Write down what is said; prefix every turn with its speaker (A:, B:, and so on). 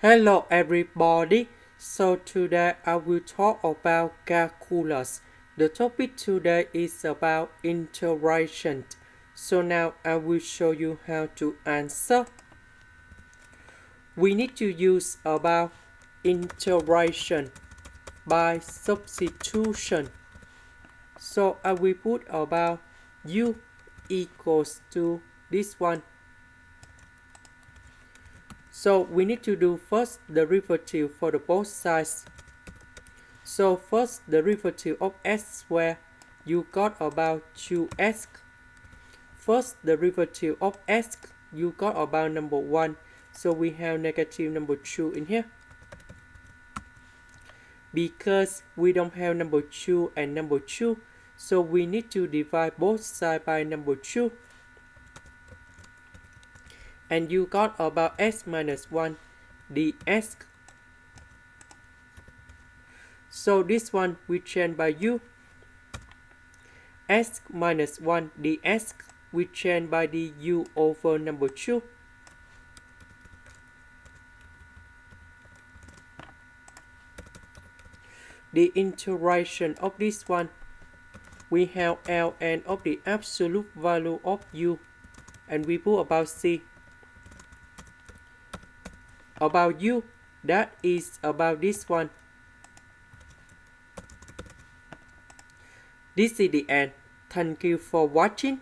A: Hello everybody, so today I will talk about calculus. The topic today is about integration. So now I will show you how to answer. We need to use about integration by substitution. So I will put about u equals to this one. So we need to do first derivative for the both sides. So first derivative of s squared, you got about 2s. First derivative of s, you got about number 1. So we have negative number 2 in here. Because we don't have number 2 and number 2, so we need to divide both sides by number 2. And you got about s minus 1 ds. So this one we change by u. S minus 1 ds we change by the u over number 2. The integration of this one, we have ln of the absolute value of u, and we put about c. About u, that is about this one. This is the end. Thank you for watching.